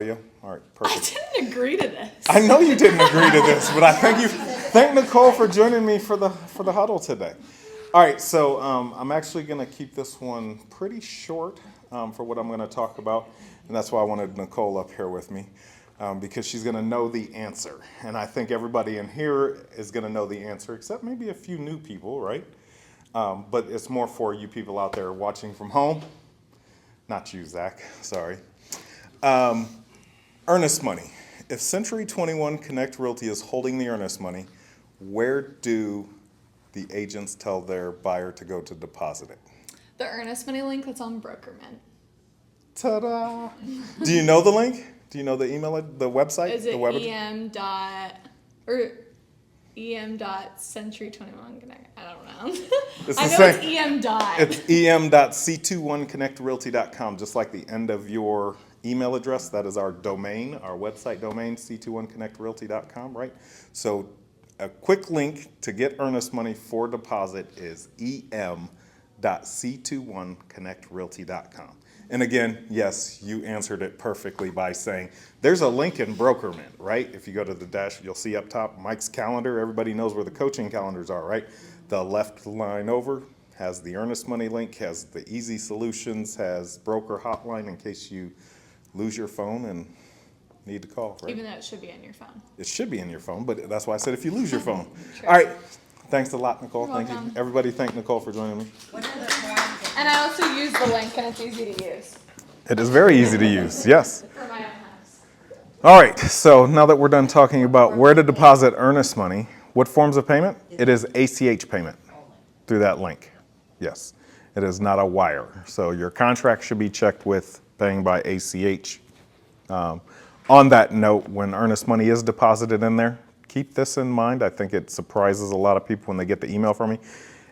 Yeah. All right, I perfect. didn't agree to this. I know you didn't agree to this, but I thank Nicole for joining me for the huddle today. All right, so I'm actually going to keep this one pretty short for what I'm going to talk about, and that's why I wanted Nicole up here with me because she's going to know the answer, and I think everybody in here is going to know the answer, except maybe a few new people, right? But it's more for you people out there watching from home. Not you, Zach. Sorry. Earnest money. If Century 21 Connect Realty is holding the earnest money, where do the agents tell their buyer to go to deposit it? The earnest money link that's on Brokerman. Ta-da! Do you know the link? Do you know the email, the website? Is it the web em dot century 21 connect? I don't know. It's I the know same. it's em dot. It's em.c21connectrealty.com, just like the end of your email address. That is our domain, our website domain, c21connectrealty.com, right? So a quick link to get earnest money for deposit is em.c21connectrealty.com. And again, yes, you answered it perfectly by saying there's a link in Brokerman, right? If you go to the dash, you'll see up top Mike's calendar. Everybody knows where the coaching calendars are, right? The left line over has the earnest money link, has the easy solutions, has broker hotline in case you lose your phone and need to call, right? Even though it should be on your phone. It should be in your phone, but that's why I said if you lose your phone. True. All right. Thanks a lot, Nicole. You're Thank welcome. you. Everybody thank Nicole for joining me. And I also use the link, and it's easy to use It is very easy to use, yes. for my own house. All right, so now that we're done talking about where to deposit earnest money, what forms of payment? It is ACH payment through that link. Yes, it is not a wire. So your contract should be checked with paying by ACH. On that note, when earnest money is deposited in there, keep this in mind. I think it surprises a lot of people when they get the email from me.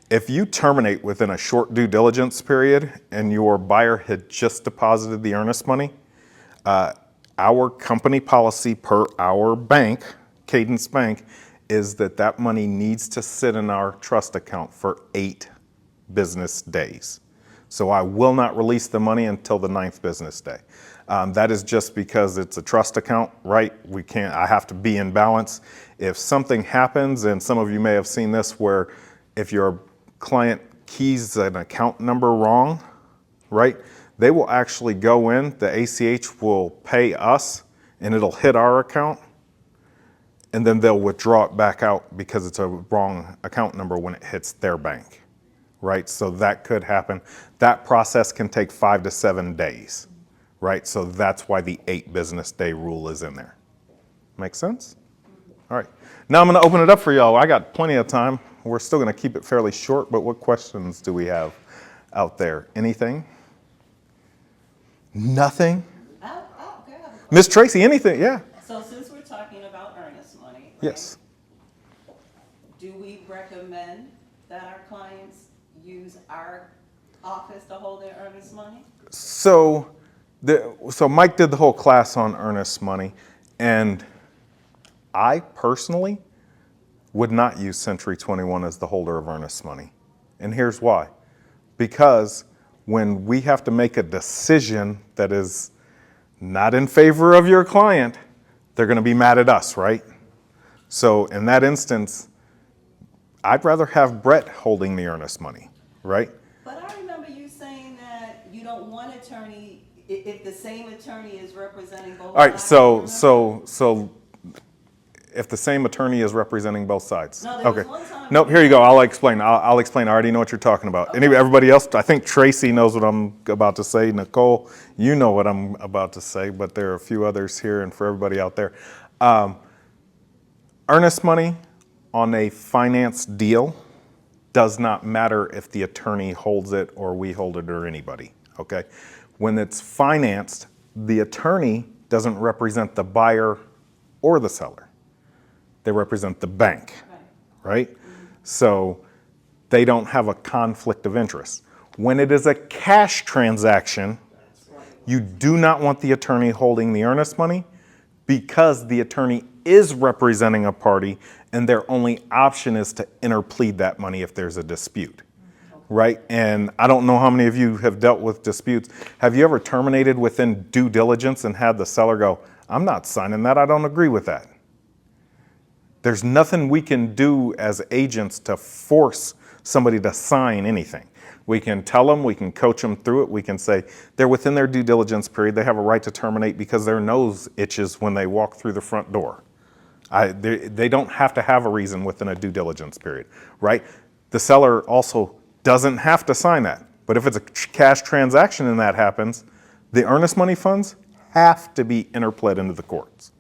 If you terminate within a short due diligence period and your buyer had just deposited the earnest money, our company policy per our bank, Cadence Bank, is that that money needs to sit in our trust account for 8 business days. So I will not release the money until the 9th business day. That is just because it's a trust account, right? I have to be in balance. If something happens, and some of you may have seen this, where if your client keys an account number wrong, right? They will actually go in, the ACH will pay us, and it'll hit our account, and then they'll withdraw it back out because it's a wrong account number when it hits their bank, right? So that could happen. That process can take 5 to 7 days, right? So that's why the 8 business day rule is in there. Make sense? All right. Now I'm going to open it up for y'all. I got plenty of time. We're still going to keep it fairly short, but what questions do we have out there? Anything? Nothing? Okay, I have a question. Miss Tracy, anything? Yeah. So since we're talking about earnest money, right, Yes. do we recommend that our clients use our office to hold their earnest money? So Mike did the whole class on earnest money, and I personally would not use Century 21 as the holder of earnest money. And here's why. Because when we have to make a decision that is not in favor of your client, they're going to be mad at us, right? So in that instance, I'd rather have Brett holding the earnest money, right? But I remember you saying that you don't want attorney if the same attorney is representing both. All right, sides. so if the same attorney is representing both sides. No, there was one time. Nope, here you go. I'll explain. I'll explain. I already know what you're talking about. Okay. Everybody else, I think Tracy knows what I'm about to say. Nicole, you know what I'm about to say, but there are a few others here and for everybody out there. Earnest money on a finance deal does not matter if the attorney holds it or we hold it or anybody, okay? When it's financed, the attorney doesn't represent the buyer or the seller. They represent the bank, right? So they don't have a conflict of interest. When it is a cash transaction, you do not want the attorney holding the earnest money because the attorney is representing a party and their only option is to interplead that money if there's a dispute. right? And I don't know how many of you have dealt with disputes. Have you ever terminated within due diligence and had the seller go, I'm not signing that, I don't agree with that? There's nothing we can do as agents to force somebody to sign anything. We can tell them, we can coach them through it, we can say they're within their due diligence period, they have a right to terminate because their nose itches when they walk through the front door. They don't have to have a reason within a due diligence period, right? The seller also doesn't have to sign that. But if it's a cash transaction and that happens, the earnest money funds have to be interpled into the courts.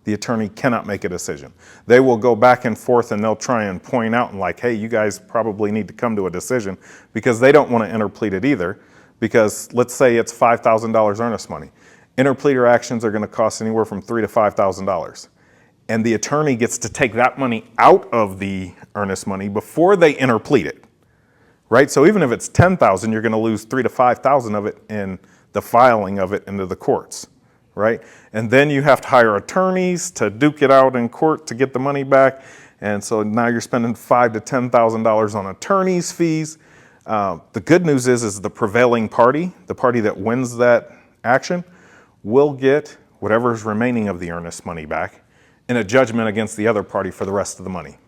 The attorney cannot make a decision. They will go back and forth and they'll try and point out and like, hey, you guys probably need to come to a decision because they don't want to interplead it either. Because let's say it's $5,000 earnest money. Interpleader actions are going to cost anywhere from $3,000 to $5,000. And the attorney gets to take that money out of the earnest money before they interplead it, right? So even if it's $10,000, you're going to lose $3,000 to $5,000 of it in the filing of it into the courts, right? And then you have to hire attorneys to duke it out in court to get the money back. And so now you're spending $5,000 to $10,000 on attorney's fees. The good news is the prevailing party, the party that wins that action, will get whatever is remaining of the earnest money back in a judgment against the other party for the rest of the money.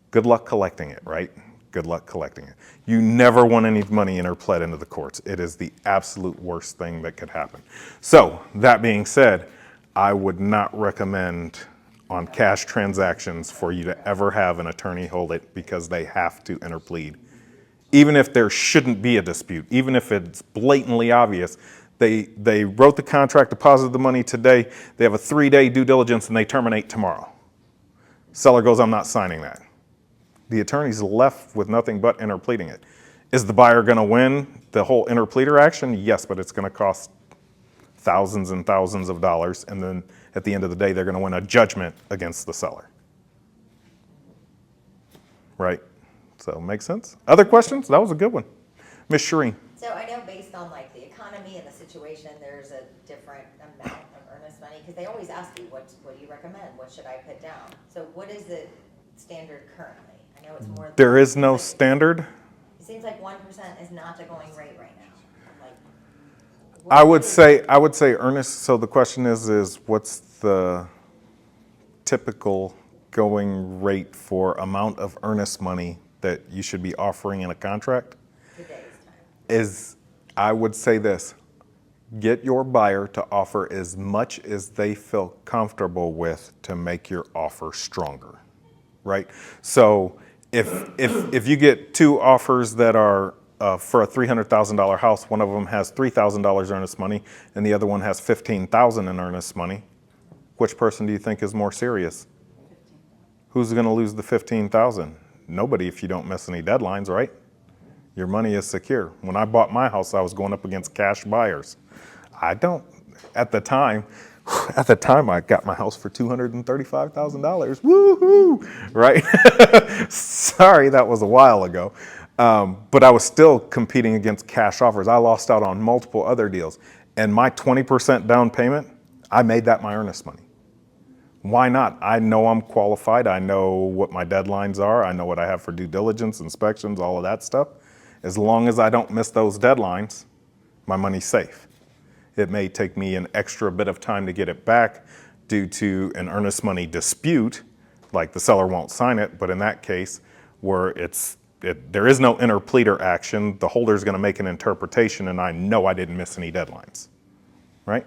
Good luck collecting it, right? Good luck collecting it. You never want any money interpled into the courts. It is the absolute worst thing that could happen. So, that being said, I would not recommend on cash transactions for you to ever have an attorney hold it because they have to interplead. Even if there shouldn't be a dispute, even if it's blatantly obvious, they wrote the contract, deposited the money today, they have a 3-day due diligence and they terminate tomorrow. Seller goes, I'm not signing that. The attorney's left with nothing but interpleading it. Is the buyer going to win the whole interpleader action? Yes, but it's going to cost thousands and thousands of dollars, and then at the end of the day, they're going to win a judgment against the seller. Right? So, make sense? Other questions? That was a good one. Miss Shireen. So I know based on like the economy and the situation, there's a different amount of earnest money, because they always ask you, what do you recommend? What should I put down? So what is the standard currently? I know it's more. There is no standard. It seems like 1% is not the going rate right now. Like, I would say earnest. So the question is what's the typical going rate for amount of earnest money that you should be offering in a contract? today's time. I would say this: get your buyer to offer as much as they feel comfortable with to make your offer stronger, right? So if you get two offers that are for a $300,000 house, one of them has $3,000 earnest money and the other one has $15,000 in earnest money, which person do you think is more serious? Who's going to lose the $15,000? Nobody if you don't miss any deadlines, right? Your money is secure. When I bought my house, I was going up against cash buyers. At the time, I got my house for $235,000. Woohoo! Right? Sorry, that was a while ago. But I was still competing against cash offers. I lost out on multiple other deals. And my 20% down payment, I made that my earnest money. Why not? I know I'm qualified. I know what my deadlines are. I know what I have for due diligence, inspections, all of that stuff. As long as I don't miss those deadlines, my money's safe. It may take me an extra bit of time to get it back due to an earnest money dispute, like the seller won't sign it, but in that case, where there is no interpleader action, the holder's going to make an interpretation, and I know I didn't miss any deadlines. Right?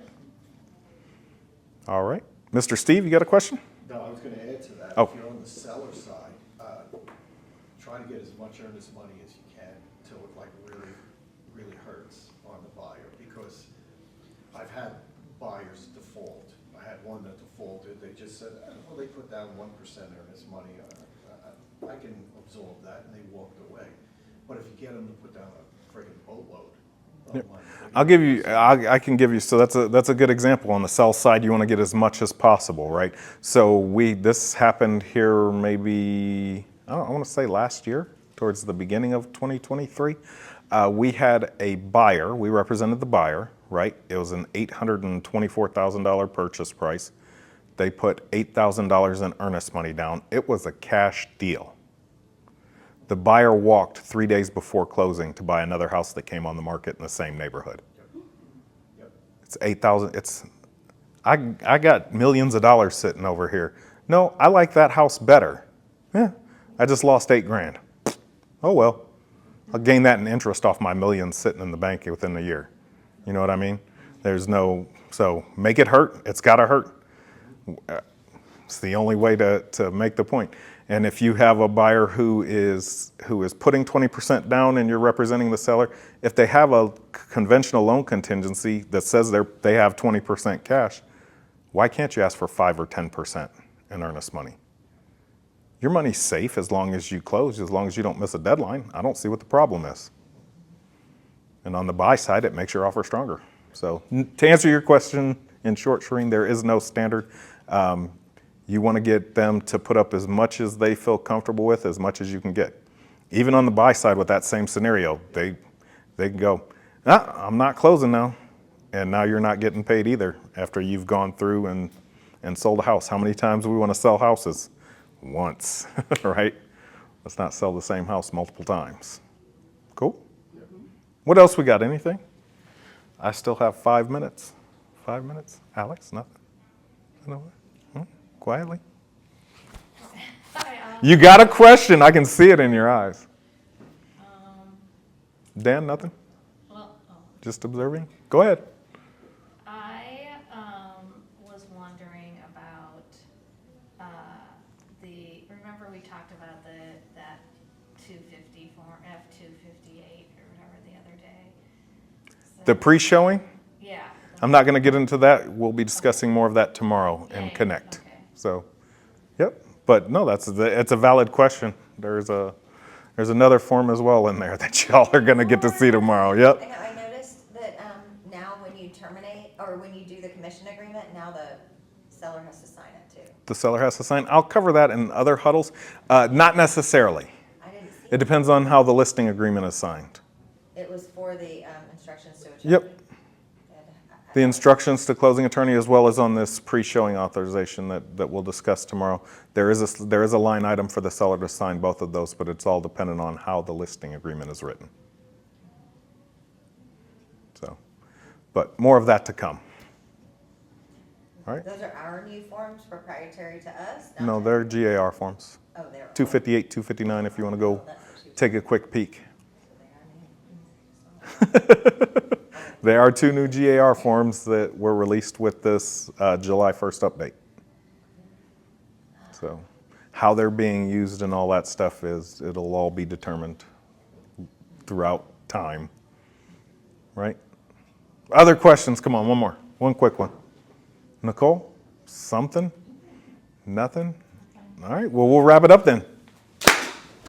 All right. Mr. Steve, you got a question? No, I was going to add to that. Oh. If you're on the seller side, try to get as much earnest money as you can till it like really, really hurts on the buyer. Because I've had buyers default. I had one that defaulted. They just said, well, they put down 1% earnest money. I can absorb that, and they walked away. But if you get them to put down a friggin' boatload of money. I can give you, so that's a good example. On the sell side, you want to get as much as possible, right? So this happened here maybe, I want to say last year, towards the beginning of 2023. We had a buyer, we represented the buyer, right? It was an $824,000 purchase price. They put $8,000 in earnest money down. It was a cash deal. The buyer walked 3 days before closing to buy another house that came on the market in the same neighborhood. Yep. It's 8,000. I got millions of dollars sitting over here. No, I like that house better. Yeah, I just lost $8,000. Oh well, I'll gain that in interest off my millions sitting in the bank within a year. You know what I mean? So make it hurt. It's got to hurt. It's the only way to make the point. And if you have a buyer who is putting 20% down and you're representing the seller, if they have a conventional loan contingency that says they have 20% cash, why can't you ask for 5 or 10% in earnest money? Your money's safe as long as you close, as long as you don't miss a deadline. I don't see what the problem is. And on the buy side, it makes your offer stronger. So to answer your question in short, Shireen, there is no standard. You want to get them to put up as much as they feel comfortable with, as much as you can get. Even on the buy side with that same scenario, they can go, I'm not closing now. And now you're not getting paid either after you've gone through and sold a house. How many times do we want to sell houses? Once, right? Let's not sell the same house multiple times. Cool? What else we got? Anything? I still have 5 minutes. 5 minutes? Alex, nothing? No? Quietly? You got a question. I can see it in your eyes. Dan, nothing? Well, Just observing? Go ahead. I was wondering about remember we talked about that 250 form, F-258 or whatever the other day? The pre-showing? Yeah. I'm not going to get into that. We'll be discussing more of that tomorrow Yeah, in yeah, Connect. okay. So, yep. But no, it's a valid question. There's another form as well in there that y'all are going to get to see tomorrow. Yep. I noticed that now when you terminate, or when you do the commission agreement, now the seller has to sign it too. The seller has to sign. I'll cover that in other huddles. Not necessarily. I didn't see It depends on how the listing agreement is signed. It was for the instructions to attorney. Yep. The instructions to closing attorney, as well as on this pre-showing authorization that we'll discuss tomorrow. There is a line item for the seller to sign both of those, but it's all dependent on how the listing agreement is written. So, but more of that to come. All right? Those are our new forms proprietary to us? No, they're GAR forms. Oh, they're. 258, 259, if you want to go take a quick peek. There are 2 new GAR forms that were released with this July 1st update. So how they're being used and all that stuff it'll all be determined throughout time, right? Other questions? Come on, one quick one. Nicole, something? Nothing? All right, well, we'll wrap it up then.